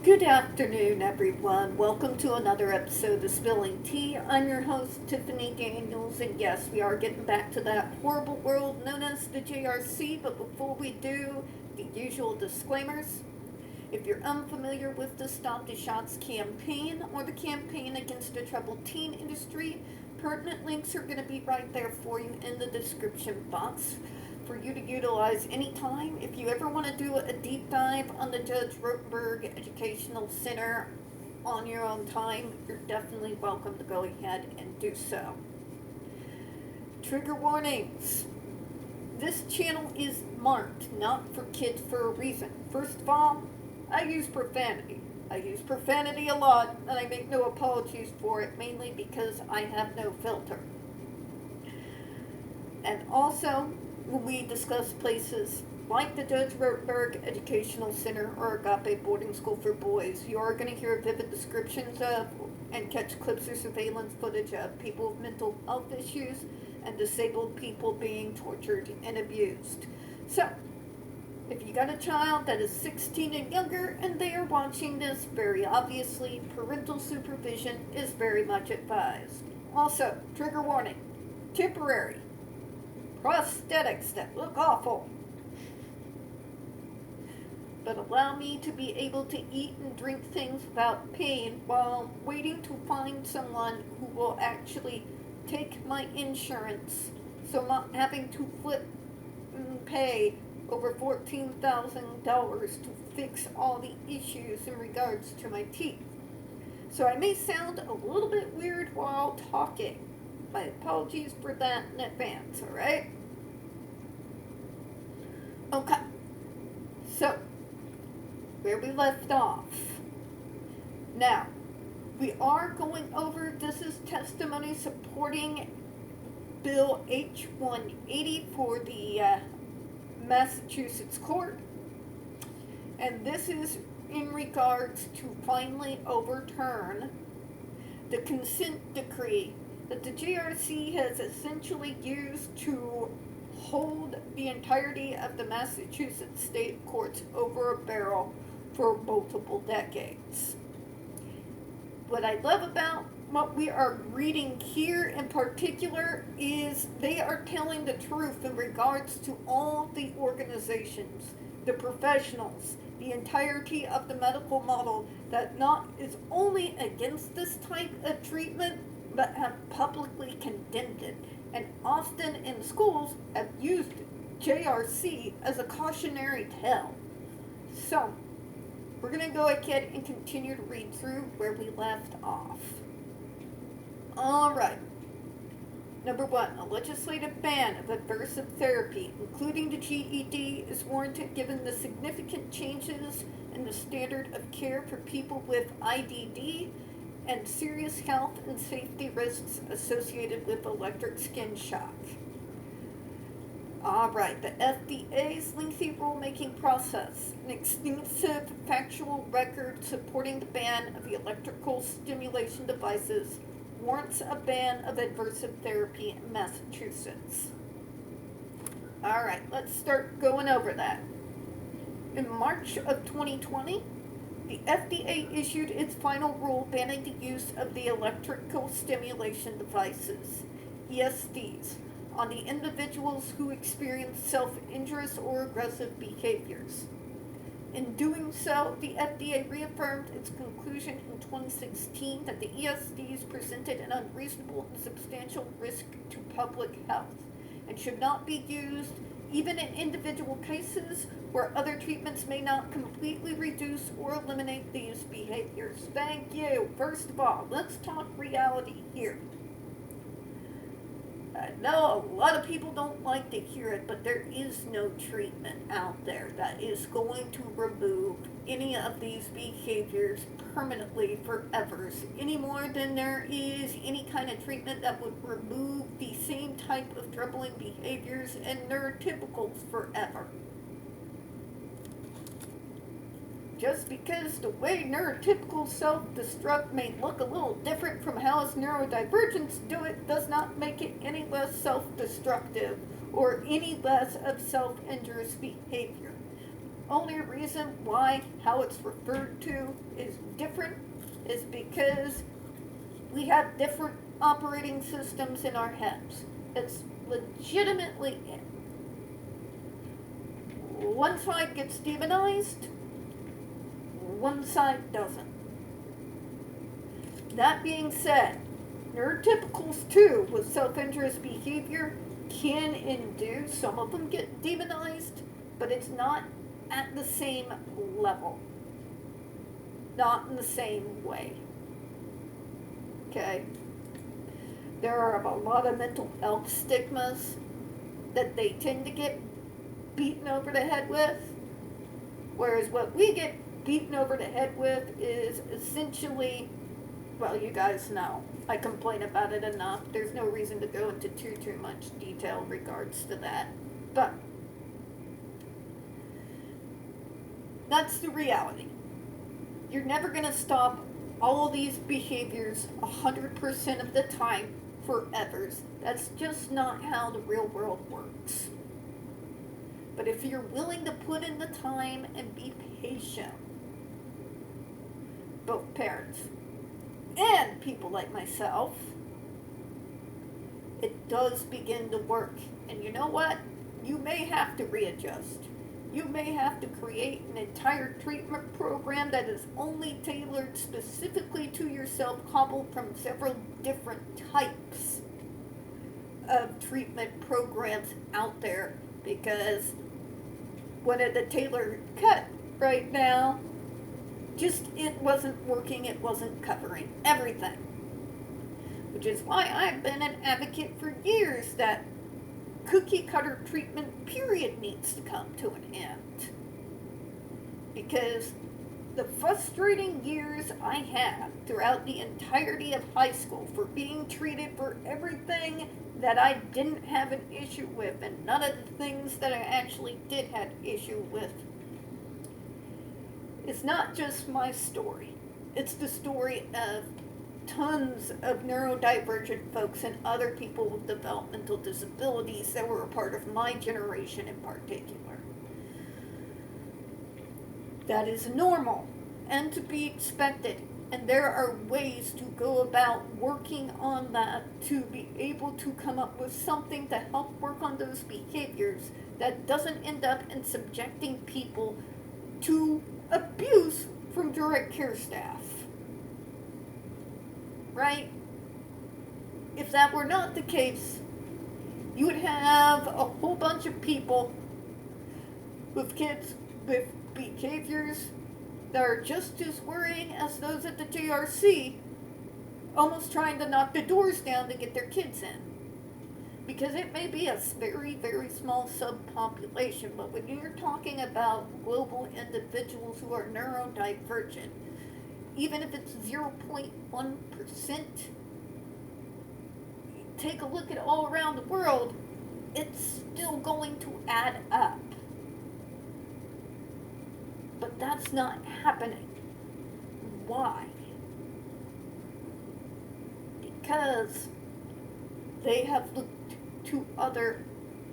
Good afternoon, everyone. Welcome to another episode of Spilling Tea. I'm your host, Tiffany Daniels, and yes, we are getting back to that horrible world known as the JRC, but before we do, the usual disclaimers. If you're unfamiliar with the Stop the Shots campaign or the campaign against the troubled teen industry, pertinent links are going to be right there for you in the description box for you to utilize anytime. If you ever want to do a deep dive on the Judge Rotenberg Educational Center on your own time, you're definitely welcome to go ahead and do so. Trigger warnings. This channel is marked not for kids for a reason. First of all, I use profanity. I use profanity a lot, and I make no apologies for it, mainly because I have no filter. And also, when we discuss places like the Judge Rotenberg Educational Center or Agape Boarding School for Boys, you are going to hear vivid descriptions of and catch clips or surveillance footage of people with mental health issues and disabled people being tortured and abused. So, if you got a child that is 16 and younger and they are watching this, very obviously parental supervision is very much advised. Also, trigger warning, temporary. Prosthetics that look awful, but allow me to be able to eat and drink things without pain while waiting to find someone who will actually take my insurance, so I'm not having to flip and pay over $14,000 to fix all the issues in regards to my teeth. So I may sound a little bit weird while talking. My apologies for that in advance, alright? Okay, so, where we left off. Now, we are going over, this is testimony supporting Bill H.180 for the Massachusetts court. And this is in regards to finally overturn the consent decree that the GRC has essentially used to hold the entirety of the Massachusetts state courts over a barrel for multiple decades. What I love about what we are reading here in particular is they are telling the truth in regards to all the organizations, the professionals, the entirety of the medical model that not is only against this type of treatment, but have publicly condemned it, and often in schools have used JRC as a cautionary tale. So, we're going to go ahead and continue to read through where we left off. Alright. Number 1, a legislative ban of aversive therapy, including the GED, is warranted given the significant changes in the standard of care for people with IDD and serious health and safety risks associated with electric skin shock. Alright, the FDA's lengthy rulemaking process, an extensive factual record supporting the ban of the electrical stimulation devices, warrants a ban of aversive therapy in Massachusetts. Alright, let's start going over that. In March of 2020, the FDA issued its final rule banning the use of the electrical stimulation devices, ESDs, on the individuals who experience self-injurious or aggressive behaviors. In doing so, the FDA reaffirmed its conclusion in 2016 that the ESDs presented an unreasonable and substantial risk to public health and should not be used even in individual cases where other treatments may not completely reduce or eliminate these behaviors. Thank you. First of all, let's talk reality here. I know a lot of people don't like to hear it, but there is no treatment out there that is going to remove any of these behaviors permanently forever, any more than there is any kind of treatment that would remove the same type of troubling behaviors and neurotypicals forever. Just because the way neurotypical self-destruct may look a little different from how us neurodivergents do it does not make it any less self-destructive or any less of self-injurious behavior. only reason why how it's referred to is different is because we have different operating systems in our heads. It's legitimately it. One side gets demonized, one side doesn't. That being said, neurotypicals too with self-interest behavior can and do. Some of them get demonized, but it's not at the same level. Not in the same way. Okay? There are a lot of mental health stigmas that they tend to get beaten over the head with, whereas what we get beaten over the head with is essentially, well, you guys know, I complain about it enough. There's no reason to go into too much detail in regards to that, but that's the reality. You're never going to stop all of these behaviors 100% of the time forever. That's just not how the real world works. But if you're willing to put in the time and be patient, both parents and people like myself, it does begin to work. And you know what? You may have to readjust. You may have to create an entire treatment program that is only tailored specifically to yourself, cobbled from several different types of treatment programs out there, because one of the tailored cut right now, just it wasn't working, it wasn't covering everything. Which is why I've been an advocate for years that cookie cutter treatment period needs to come to an end. Because the frustrating years I had throughout the entirety of high school for being treated for everything that I didn't have an issue with, and none of the things that I actually did have issue with, it's not just my story. It's the story of tons of neurodivergent folks and other people with developmental disabilities that were a part of my generation in particular. That is normal and to be expected, and there are ways to go about working on that to be able to come up with something to help work on those behaviors that doesn't end up in subjecting people to abuse from direct care staff. Right? If that were not the case, you would have a whole bunch of people with kids with behaviors that are just as worrying as those at the JRC, almost trying to knock the doors down to get their kids in. Because it may be a very, very small subpopulation, but when you're talking about global individuals who are neurodivergent, even if it's 0.1%, take a look at all around the world, it's still going to add up. But that's not happening. Why? Because they have looked to other,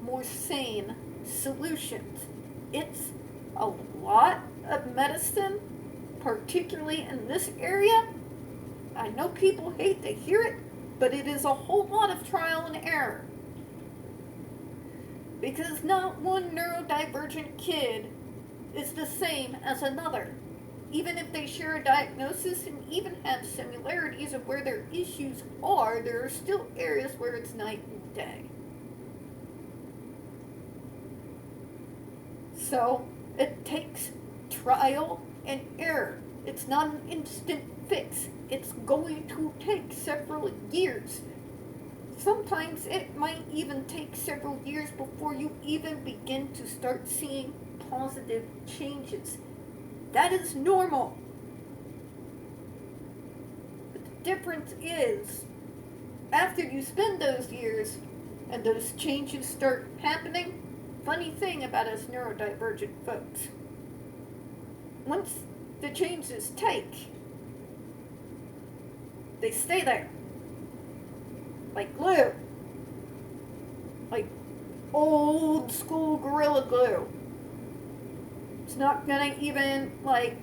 more sane solutions. It's a lot of medicine, particularly in this area. I know people hate to hear it, but it is a whole lot of trial and error. Because not one neurodivergent kid is the same as another. Even if they share a diagnosis and even have similarities of where their issues are, there are still areas where it's night and day. So it takes trial and error. It's not an instant fix. It's going to take several years. Sometimes it might even take several years before you even begin to start seeing positive changes. That is normal. But the difference is, after you spend those years and those changes start happening, funny thing about us neurodivergent folks, once the changes take, they stay there. Like glue. Like old school Gorilla Glue. It's not gonna even, like,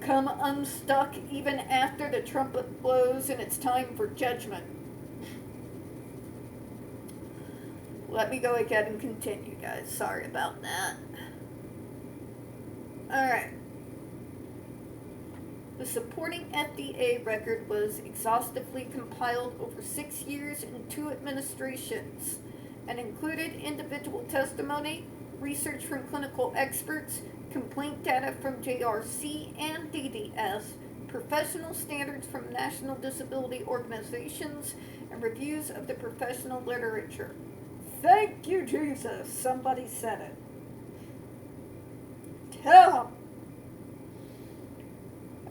come unstuck even after the trumpet blows and it's time for judgment. Let me go ahead and continue, guys. Sorry about that. Alright. The supporting FDA record was exhaustively compiled over 6 years and 2 administrations and included individual testimony, research from clinical experts, complaint data from JRC and DDS, professional standards from national disability organizations, and reviews of the professional literature. Thank you, Jesus. Somebody said it. Tell them.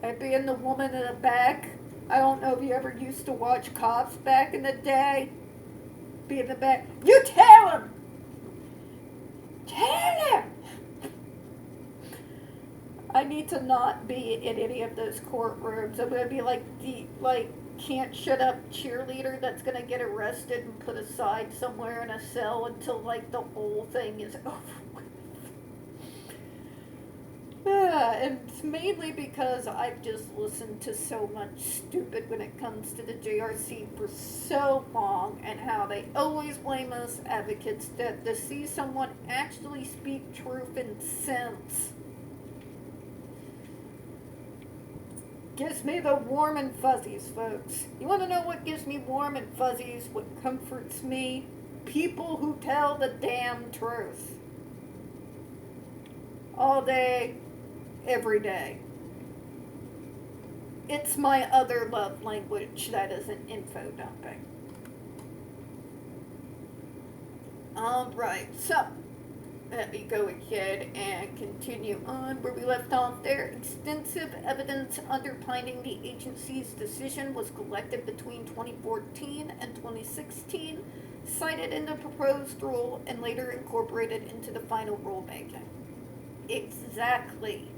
And being the woman in the back, I don't know if you ever used to watch Cops back in the day. Be in the back. You tell him! Tell him! I need to not be in any of those courtrooms. I'm going to be like the, can't shut up cheerleader that's going to get arrested and put aside somewhere in a cell until, like, the whole thing is over with. And it's mainly because I've just listened to so much stupid when it comes to the JRC for so long, and how they always blame us advocates that to see someone actually speak truth and sense gives me the warm and fuzzies, folks. You want to know what gives me warm and fuzzies? What comforts me? People who tell the damn truth. All day, every day. It's my other love language that isn't info dumping. Alright, so let me go ahead and continue on where we left off there. Extensive evidence underpinning the agency's decision was collected between 2014 and 2016, cited in the proposed rule, and later incorporated into the final rulemaking. Exactly.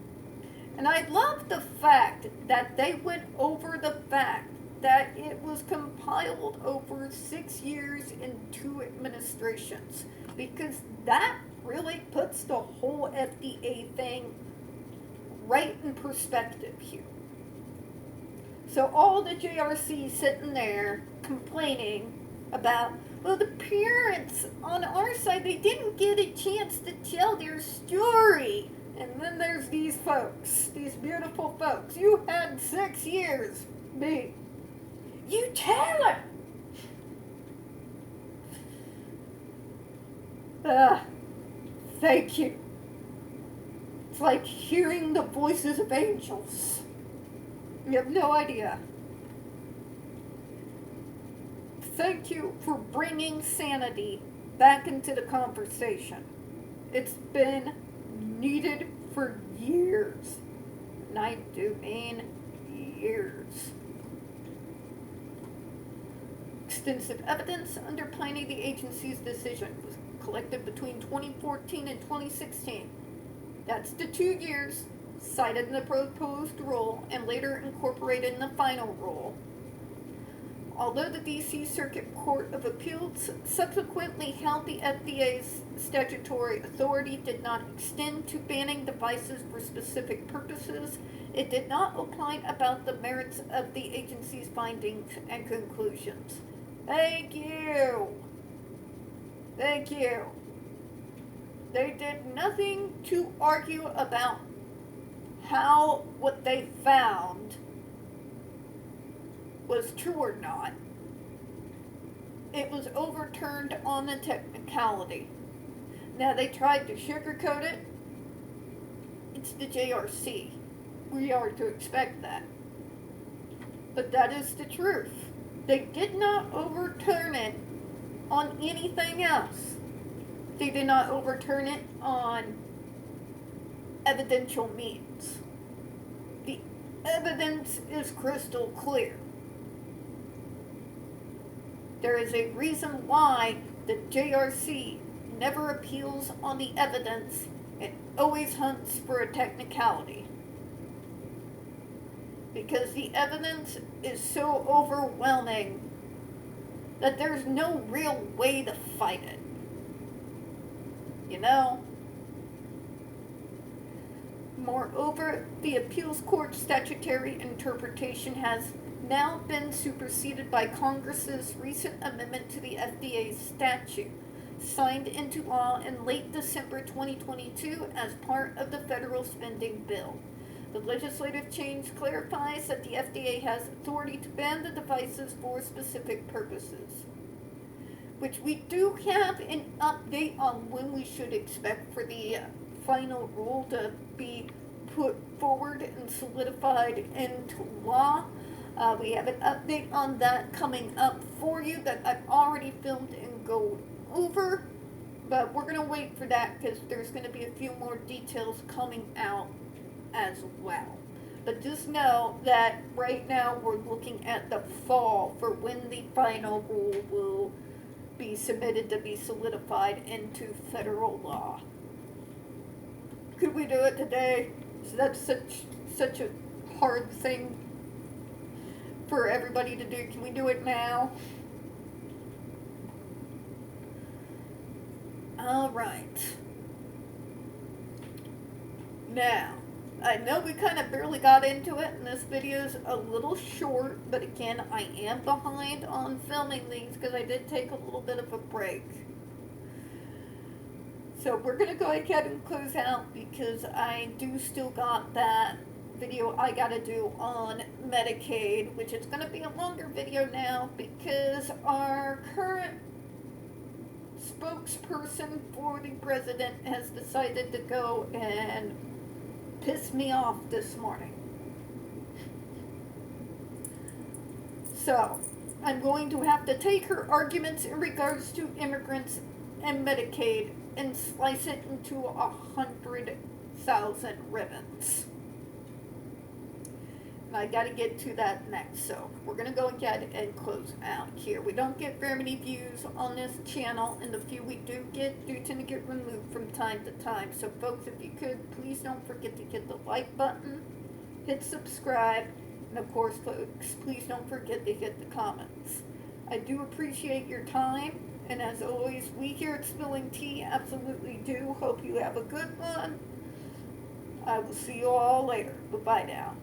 And I love the fact that they went over the fact that it was compiled over 6 years and 2 administrations, because that really puts the whole FDA thing right in perspective here. So all the JRC sitting there complaining about, well, the parents on our side, they didn't get a chance to tell their story. And then there's these folks, these beautiful folks. You had 6 years, me. You tell them. Thank you. It's like hearing the voices of angels. You have no idea. Thank you for bringing sanity back into the conversation. It's been needed for years. And I do mean years. Extensive evidence underpinning the agency's decision was collected between 2014 and 2016. That's the 2 years cited in the proposed rule and later incorporated in the final rule. Although the D.C. Circuit Court of Appeals subsequently held the FDA's statutory authority did not extend to banning devices for specific purposes, it did not opine about the merits of the agency's findings and conclusions. Thank you. Thank you. They did nothing to argue about how what they found was true or not. It was overturned on the technicality. Now, they tried to sugarcoat it. It's the JRC. We are to expect that. But that is the truth. They did not overturn it on anything else. They did not overturn it on evidential means. The evidence is crystal clear. There is a reason why the JRC never appeals on the evidence. It always hunts for a technicality. Because the evidence is so overwhelming that there's no real way to fight it. You know? Moreover, the appeals court statutory interpretation has now been superseded by Congress's recent amendment to the FDA statute, signed into law in late December 2022 as part of the federal spending bill. The legislative change clarifies that the FDA has authority to ban the devices for specific purposes, which we do have an update on when we should expect for the final rule to be put forward and solidified into law. We have an update on that coming up for you that I've already filmed and go over, but we're going to wait for that because there's going to be a few more details coming out as well. But just know that right now we're looking at the fall for when the final rule will be submitted to be solidified into federal law. Could we do it today? So that's such a hard thing for everybody to do. Can we do it now? Alright. Now, I know we kind of barely got into it, and this video's a little short, but again, I am behind on filming these because I did take a little bit of a break. So we're going to go ahead and close out because I do still got that video I got to do on Medicaid, which is going to be a longer video now because our current spokesperson for the president has decided to go and piss me off this morning. So, I'm going to have to take her arguments in regards to immigrants and Medicaid and slice it into 100,000 ribbons. And I gotta get to that next, so we're gonna go ahead and close out here. We don't get very many views on this channel, and the few we do get do tend to get removed from time to time. So folks, if you could, please don't forget to hit the like button, hit subscribe, and of course folks, please don't forget to hit the comments. I do appreciate your time, and as always, we here at Spilling Tea absolutely do hope you have a good one. I will see you all later. Bye-bye now.